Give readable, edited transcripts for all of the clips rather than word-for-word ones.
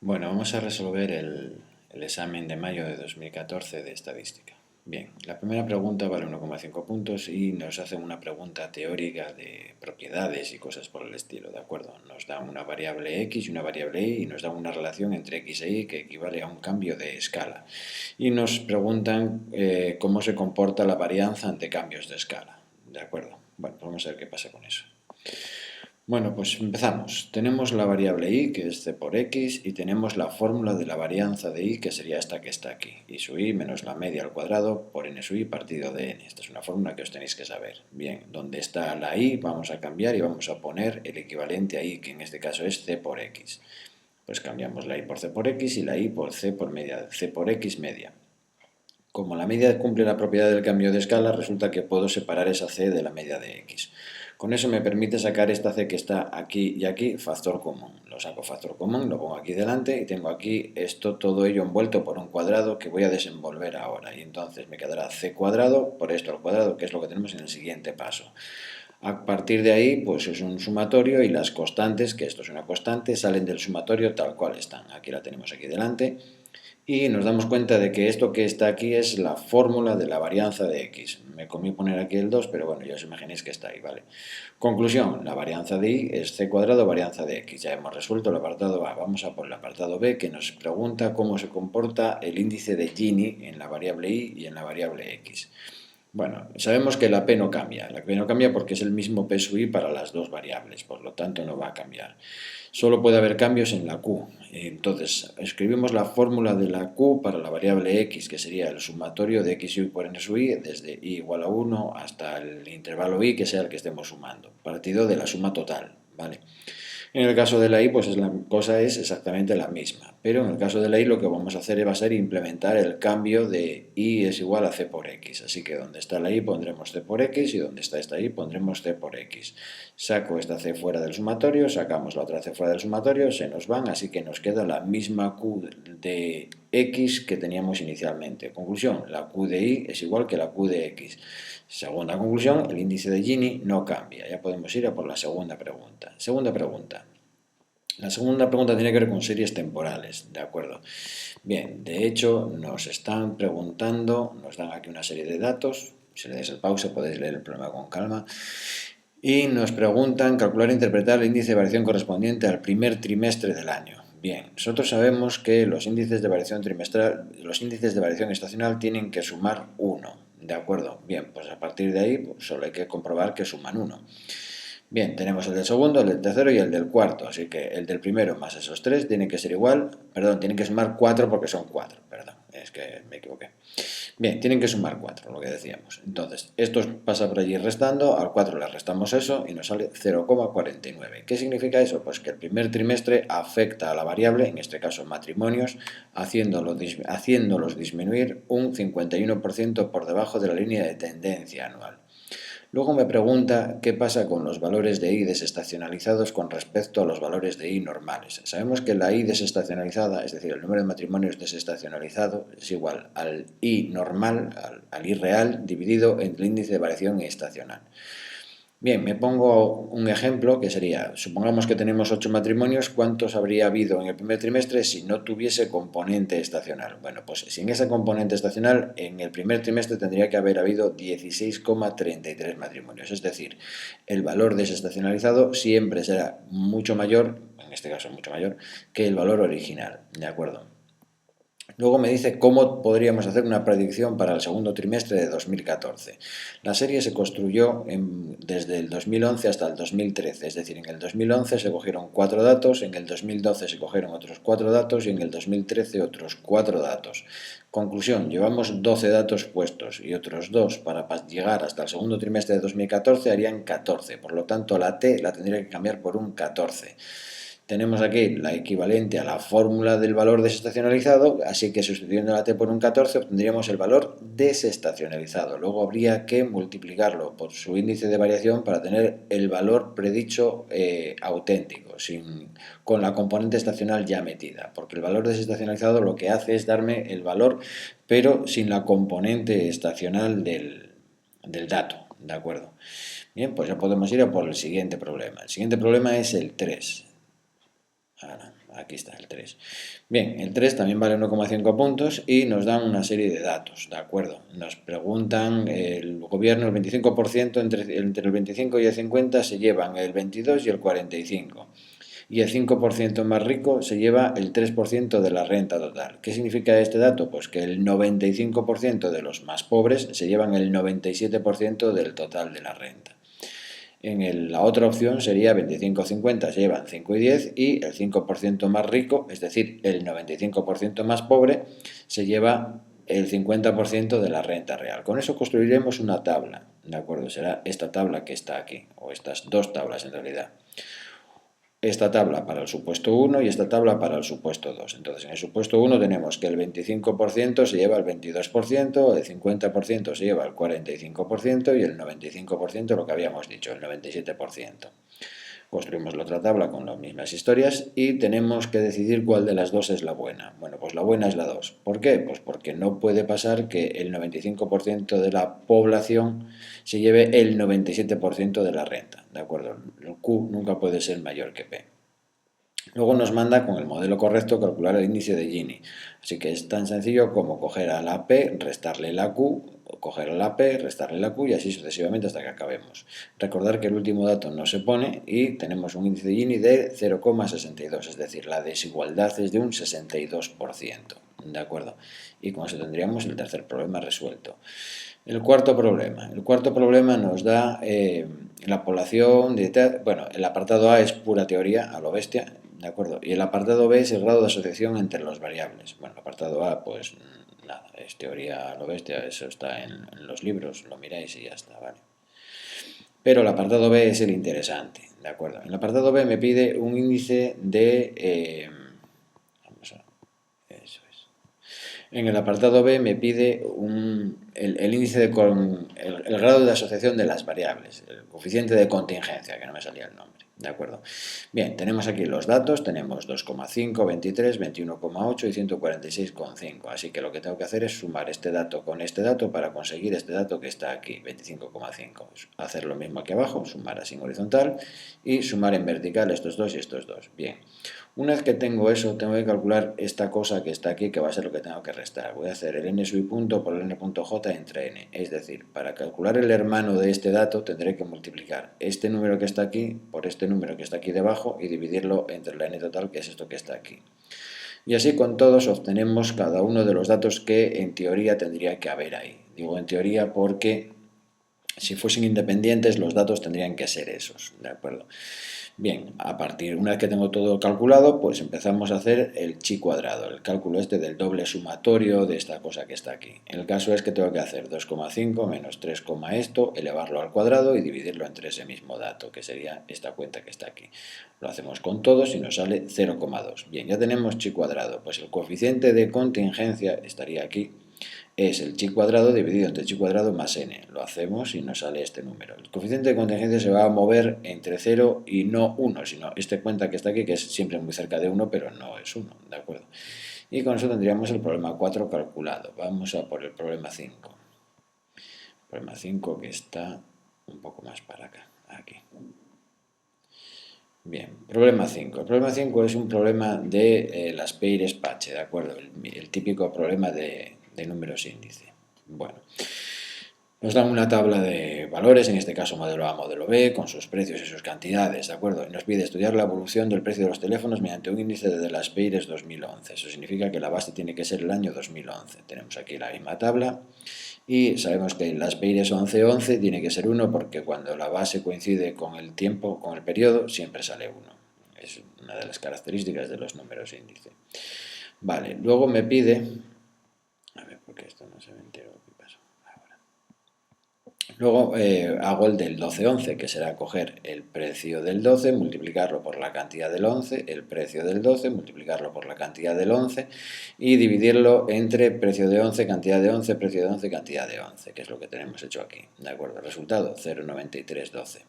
Bueno, vamos a resolver el examen de mayo de 2014 de estadística. Bien, la primera pregunta vale 1,5 puntos y nos hacen una pregunta teórica de propiedades y cosas por el estilo, ¿de acuerdo? Nos dan una variable x y una variable y nos dan una relación entre x e y que equivale a un cambio de escala. Y nos preguntan cómo se comporta la varianza ante cambios de escala, ¿de acuerdo? Bueno, pues vamos a ver qué pasa con eso. Bueno, pues empezamos. Tenemos la variable y, que es c por x, y tenemos la fórmula de la varianza de y, que sería esta que está aquí. Y su y menos la media al cuadrado por n su y partido de n. Esta es una fórmula que os tenéis que saber. Bien, donde está la y vamos a cambiar y vamos a poner el equivalente a y, que en este caso es c por x. Pues cambiamos la y por c por x y la y por c por media, c por x media. Como la media cumple la propiedad del cambio de escala, resulta que puedo separar esa c de la media de x. Con eso me permite sacar esta c que está aquí y aquí, factor común. Lo saco factor común, lo pongo aquí delante y tengo aquí esto, todo ello envuelto por un cuadrado que voy a desenvolver ahora. Y entonces me quedará c cuadrado por esto al cuadrado, que es lo que tenemos en el siguiente paso. A partir de ahí, pues es un sumatorio y las constantes, que esto es una constante, salen del sumatorio tal cual están. Aquí la tenemos aquí delante. Y nos damos cuenta de que esto que está aquí es la fórmula de la varianza de x. Me comí poner aquí el 2, pero bueno, ya os imaginéis que está ahí, ¿vale? Conclusión, la varianza de y es c cuadrado varianza de x. Ya hemos resuelto el apartado A. Vamos a por el apartado B, que nos pregunta cómo se comporta el índice de Gini en la variable y y en la variable x. Bueno, sabemos que la p no cambia. La p no cambia porque es el mismo p sub i para las dos variables, por lo tanto no va a cambiar. Solo puede haber cambios en la q. Entonces, escribimos la fórmula de la q para la variable x, que sería el sumatorio de x y por n sub i, desde i igual a 1 hasta el intervalo i, que sea el que estemos sumando, partido de la suma total, ¿vale? En el caso de la i, pues la cosa es exactamente la misma, pero en el caso de la i lo que vamos a hacer va a ser implementar el cambio de i es igual a c por x, así que donde está la i pondremos c por x y donde está esta i pondremos c por x. Saco esta c fuera del sumatorio, sacamos la otra c fuera del sumatorio, se nos van, así que nos queda la misma q de x que teníamos inicialmente. Conclusión, la q de y es igual que la q de x. Segunda conclusión, el índice de Gini no cambia. Ya podemos ir a por la segunda pregunta. Segunda pregunta. La segunda pregunta tiene que ver con series temporales, ¿de acuerdo? Bien, de hecho nos están preguntando, nos dan aquí una serie de datos, si le dais el pausa podéis leer el problema con calma, y nos preguntan calcular e interpretar el índice de variación correspondiente al primer trimestre del año. Bien, nosotros sabemos que los índices de variación trimestral, los índices de variación estacional tienen que sumar 1, ¿de acuerdo? Bien, pues a partir de ahí pues solo hay que comprobar que suman 1. Bien, tenemos el del segundo, el del tercero y el del cuarto, así que el del primero más esos tres tiene que ser igual, perdón, tienen que sumar 4 porque son 4, perdón, es que me equivoqué. Bien, tienen que sumar 4, lo que decíamos. Entonces, esto pasa por allí restando, al 4 le restamos eso y nos sale 0,49. ¿Qué significa eso? Pues que el primer trimestre afecta a la variable, en este caso matrimonios, haciéndolos disminuir un 51% por debajo de la línea de tendencia anual. Luego me pregunta qué pasa con los valores de I desestacionalizados con respecto a los valores de I normales. Sabemos que la I desestacionalizada, es decir, el número de matrimonios desestacionalizado, es igual al I normal, al I real, dividido entre el índice de variación estacional. Bien, me pongo un ejemplo que sería, supongamos que tenemos 8 matrimonios, ¿cuántos habría habido en el primer trimestre si no tuviese componente estacional? Bueno, pues sin esa componente estacional, en el primer trimestre tendría que haber habido 16,33 matrimonios, es decir, el valor desestacionalizado siempre será mucho mayor, en este caso mucho mayor, que el valor original, ¿de acuerdo? Luego me dice cómo podríamos hacer una predicción para el segundo trimestre de 2014. La serie se construyó desde el 2011 hasta el 2013, es decir, en el 2011 se cogieron 4 datos, en el 2012 se cogieron otros 4 datos y en el 2013 otros 4 datos. Conclusión, llevamos 12 datos puestos y otros 2 para llegar hasta el segundo trimestre de 2014 harían 14, por lo tanto la T la tendría que cambiar por un 14. Tenemos aquí la equivalente a la fórmula del valor desestacionalizado, así que sustituyendo la t por un 14 obtendríamos el valor desestacionalizado. Luego habría que multiplicarlo por su índice de variación para tener el valor predicho auténtico, con la componente estacional ya metida, porque el valor desestacionalizado lo que hace es darme el valor, pero sin la componente estacional del dato, ¿de acuerdo? Bien, pues ya podemos ir a por el siguiente problema. El siguiente problema es el 3. Ahora, aquí está el 3. Bien, el 3 también vale 1,5 puntos y nos dan una serie de datos, ¿de acuerdo? Nos preguntan, el gobierno, el 25%, entre el 25 y el 50 se llevan el 22 y el 45. Y el 5% más rico se lleva el 3% de la renta total. ¿Qué significa este dato? Pues que el 95% de los más pobres se llevan el 97% del total de la renta. La otra opción sería 25-50, se llevan 5 y 10 y el 5% más rico, es decir, el 95% más pobre, se lleva el 50% de la renta real. Con eso construiremos una tabla, ¿de acuerdo? Será esta tabla que está aquí, o estas dos tablas en realidad. Esta tabla para el supuesto 1 y esta tabla para el supuesto 2. Entonces, en el supuesto 1 tenemos que el 25% se lleva el 22%, el 50% se lleva el 45% y el 95% lo que habíamos dicho, el 97%. Construimos la otra tabla con las mismas historias y tenemos que decidir cuál de las dos es la buena. Bueno, pues la buena es la 2. ¿Por qué? Pues porque no puede pasar que el 95% de la población se lleve el 97% de la renta, ¿de acuerdo? El Q nunca puede ser mayor que P. Luego nos manda con el modelo correcto calcular el índice de Gini. Así que es tan sencillo como coger a la P, restarle la Q, coger a la P, restarle la Q y así sucesivamente hasta que acabemos. Recordar que el último dato no se pone y tenemos un índice de Gini de 0,62, es decir, la desigualdad es de un 62%. ¿De acuerdo? Y con eso tendríamos el tercer problema resuelto. El cuarto problema nos da la población, bueno, el apartado A es pura teoría, a lo bestia, ¿de acuerdo? Y el apartado B es el grado de asociación entre las variables. Bueno, el apartado A, pues nada, es teoría a lo bestia, eso está en los libros, lo miráis y ya está, ¿vale? Pero el apartado B es el interesante, ¿de acuerdo? En el apartado B me pide un índice de... vamos a... Eso es. En el apartado B me pide el índice de el grado de asociación de las variables, el coeficiente de contingencia, que no me salía el nombre. ¿De acuerdo? Bien, tenemos aquí los datos, tenemos 2,5, 23, 21,8 y 146,5. Así que lo que tengo que hacer es sumar este dato con este dato para conseguir este dato que está aquí, 25,5. Hacer lo mismo aquí abajo, sumar así en horizontal y sumar en vertical estos dos y estos dos. Bien. Una vez que tengo eso, tengo que calcular esta cosa que está aquí, que va a ser lo que tengo que restar. Voy a hacer el n sub punto por el n.j entre n. Es decir, para calcular el hermano de este dato, tendré que multiplicar este número que está aquí por este número que está aquí debajo y dividirlo entre la n total, que es esto que está aquí. Y así con todos obtenemos cada uno de los datos que en teoría tendría que haber ahí. Digo en teoría porque si fuesen independientes los datos tendrían que ser esos, ¿de acuerdo? Bien, una vez que tengo todo calculado, pues empezamos a hacer el chi cuadrado, el cálculo este del doble sumatorio de esta cosa que está aquí. El caso es que tengo que hacer 2,5 menos 3, esto, elevarlo al cuadrado y dividirlo entre ese mismo dato, que sería esta cuenta que está aquí. Lo hacemos con todos y nos sale 0,2. Bien, ya tenemos chi cuadrado, pues el coeficiente de contingencia estaría aquí. Es el chi cuadrado dividido entre chi cuadrado más n. Lo hacemos y nos sale este número. El coeficiente de contingencia se va a mover entre 0 y no 1, sino este cuenta que está aquí, que es siempre muy cerca de 1, pero no es 1, ¿de acuerdo? Y con eso tendríamos el problema 4 calculado. Vamos a por el problema 5. El problema 5 que está un poco más para acá, aquí. Bien, problema 5. El problema 5 es un problema de las Peires-Pache, ¿de acuerdo? El típico problema de números índice. Bueno, nos dan una tabla de valores, en este caso modelo A, modelo B, con sus precios y sus cantidades, ¿de acuerdo? Y nos pide estudiar la evolución del precio de los teléfonos mediante un índice de las Peires 2011. Eso significa que la base tiene que ser el año 2011. Tenemos aquí la misma tabla y sabemos que las Peires 11-11 tiene que ser 1 porque cuando la base coincide con el tiempo, con el periodo, siempre sale 1. Es una de las características de los números índice. Vale, luego me pide... A ver, porque esto no se me enteró. ¿Qué pasó? Ahora. Luego hago el del 12-11, que será coger el precio del 12, multiplicarlo por la cantidad del 11, el precio del 12, multiplicarlo por la cantidad del 11 y dividirlo entre precio de 11, cantidad de 11, precio de 11, cantidad de 11, que es lo que tenemos hecho aquí. ¿De acuerdo? Resultado 0,9312.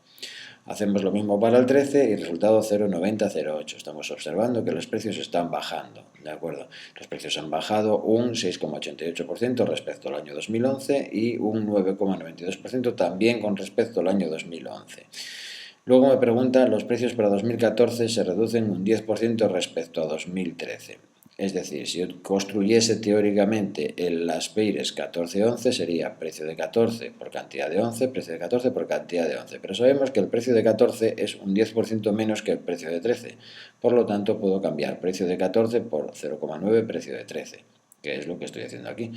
Hacemos lo mismo para el 13 y resultado 0,9008. Estamos observando que los precios están bajando, ¿de acuerdo? Los precios han bajado un 6,88% respecto al año 2011 y un 9,92% también con respecto al año 2011. Luego me pregunta, los precios para 2014 se reducen un 10% respecto a 2013. Es decir, si yo construyese teóricamente el Las Peires 14-11 sería precio de 14 por cantidad de 11, precio de 14 por cantidad de 11. Pero sabemos que el precio de 14 es un 10% menos que el precio de 13. Por lo tanto, puedo cambiar precio de 14 por 0,9 precio de 13, que es lo que estoy haciendo aquí.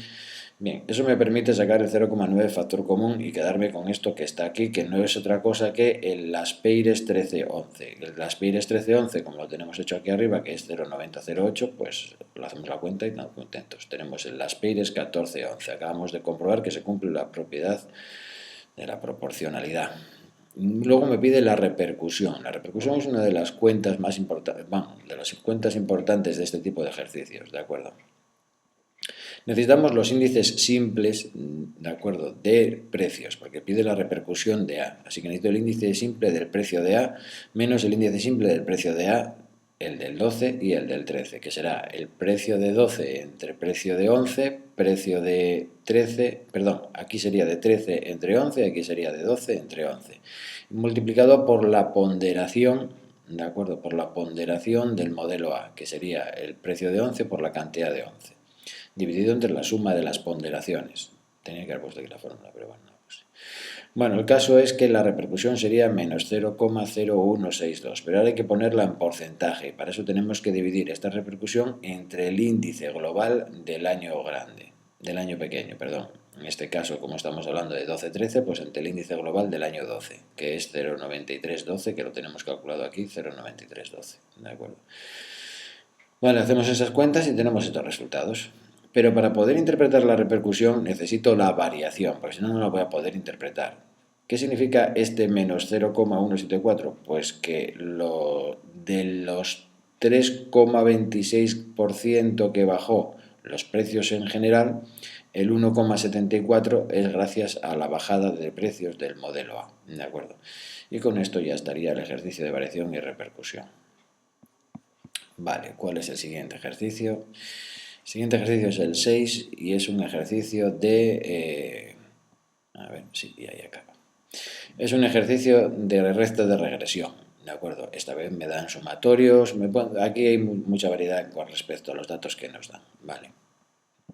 Bien, eso me permite sacar el 0,9 factor común y quedarme con esto que está aquí, que no es otra cosa que el Las Peires 13-11. El Las Peires 13-11, como lo tenemos hecho aquí arriba, que es 0,9008, pues lo hacemos la cuenta y estamos contentos. Tenemos el Las Peires 14-11. Acabamos de comprobar que se cumple la propiedad de la proporcionalidad. Luego me pide la repercusión. La repercusión es una de las cuentas más importantes, bueno, de las cuentas importantes de este tipo de ejercicios, ¿de acuerdo? Necesitamos los índices simples, ¿de acuerdo?, de precios, porque pide la repercusión de A. Así que necesito el índice simple del precio de A menos el índice simple del precio de A, el del 12 y el del 13, que será el precio de 12 entre precio de 11, precio de 13, perdón, aquí sería de 13 entre 11, aquí sería de 12 entre 11, multiplicado por la ponderación, ¿de acuerdo?, por la ponderación del modelo A, que sería el precio de 11 por la cantidad de 11. Dividido entre la suma de las ponderaciones. Tenía que haber puesto aquí la fórmula, pero bueno, no lo puse. Bueno, el caso es que la repercusión sería menos 0,0162, pero ahora hay que ponerla en porcentaje. Para eso tenemos que dividir esta repercusión entre el índice global del año grande, del año pequeño, perdón. En este caso, como estamos hablando de 12-13, pues entre el índice global del año 12, que es 0,9312, que lo tenemos calculado aquí, 0,9312, ¿de acuerdo? Vale, hacemos esas cuentas y tenemos estos resultados. Pero para poder interpretar la repercusión necesito la variación, porque si no, no la voy a poder interpretar. ¿Qué significa este menos 0,174? Pues que de los 3,26% que bajó los precios en general, el 1,74 es gracias a la bajada de precios del modelo A. ¿De acuerdo? Y con esto ya estaría el ejercicio de variación y repercusión. Vale, ¿cuál es el siguiente ejercicio? El siguiente ejercicio es el 6 y es un ejercicio de... a ver, sí, y ahí acaba. Es un ejercicio de resta de regresión, ¿de acuerdo? Esta vez me dan sumatorios, aquí hay mucha variedad con respecto a los datos que nos dan, ¿vale?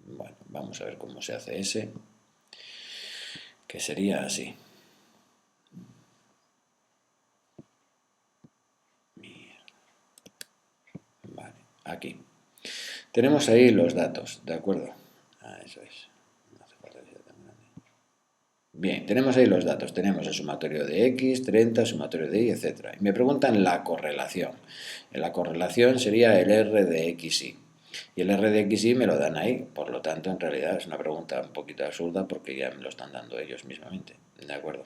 Bueno, vamos a ver cómo se hace ese, que sería así. Vale, aquí. Tenemos ahí los datos, ¿de acuerdo? Eso es. No hace falta que sea tan grande. Bien, tenemos ahí los datos. Tenemos el sumatorio de X, 30, sumatorio de Y, etc. Y me preguntan la correlación. La correlación sería el R de XY. Y el R de XY me lo dan ahí. Por lo tanto, en realidad es una pregunta un poquito absurda porque ya me lo están dando ellos mismamente. ¿De acuerdo?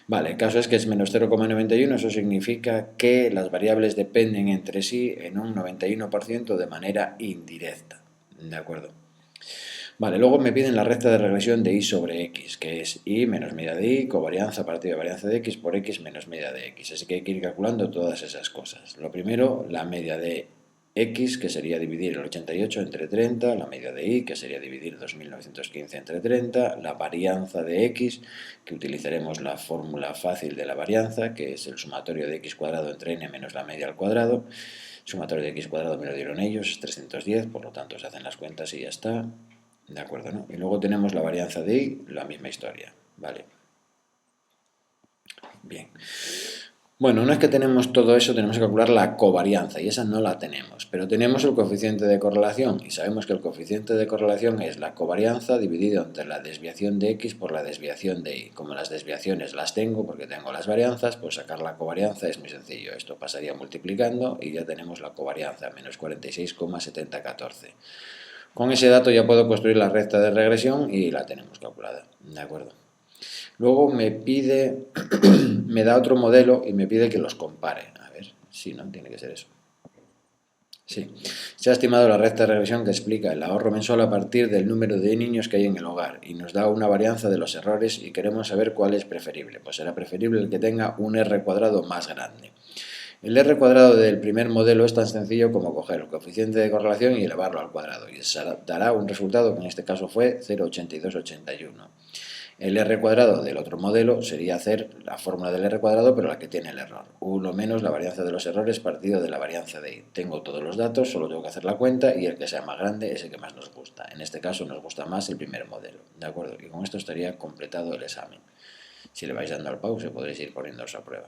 Vale, el caso es que es menos 0,91. Eso significa que las variables dependen entre sí en un 91% de manera indirecta. ¿De acuerdo? Vale, luego me piden la recta de regresión de y sobre x, que es y menos medida de y, covarianza partido de varianza de x por x menos medida de x. Así que hay que ir calculando todas esas cosas. Lo primero, la media de x, que sería dividir el 88 entre 30, la media de y, que sería dividir 2915 entre 30, la varianza de x, que utilizaremos la fórmula fácil de la varianza, que es el sumatorio de x cuadrado entre n menos la media al cuadrado. Sumatorio de x cuadrado me lo dieron ellos, es 310, por lo tanto se hacen las cuentas y ya está. ¿De acuerdo, no? Y luego tenemos la varianza de y, la misma historia, ¿vale? Bien. Bueno, una vez que tenemos todo eso, tenemos que calcular la covarianza, y esa no la tenemos, pero tenemos el coeficiente de correlación, y sabemos que el coeficiente de correlación es la covarianza dividido entre la desviación de x por la desviación de y. Como las desviaciones las tengo, porque tengo las varianzas, pues sacar la covarianza es muy sencillo. Esto pasaría multiplicando y ya tenemos la covarianza, menos 46,7014. Con ese dato ya puedo construir la recta de regresión y la tenemos calculada, ¿de acuerdo? Luego me pide, me da otro modelo y me pide que los compare. A ver, sí, ¿no? Tiene que ser eso. Sí, se ha estimado la recta de regresión que explica el ahorro mensual a partir del número de niños que hay en el hogar y nos da una varianza de los errores y queremos saber cuál es preferible. Pues será preferible el que tenga un R cuadrado más grande. El R cuadrado del primer modelo es tan sencillo como coger el coeficiente de correlación y elevarlo al cuadrado y dará un resultado que en este caso fue 0,8281. El R cuadrado del otro modelo sería hacer la fórmula del R cuadrado, pero la que tiene el error. 1 menos la varianza de los errores partido de la varianza de I. Tengo todos los datos, solo tengo que hacer la cuenta y el que sea más grande es el que más nos gusta. En este caso nos gusta más el primer modelo. ¿De acuerdo? Y con esto estaría completado el examen. Si le vais dando al pause podréis ir poniéndose a prueba.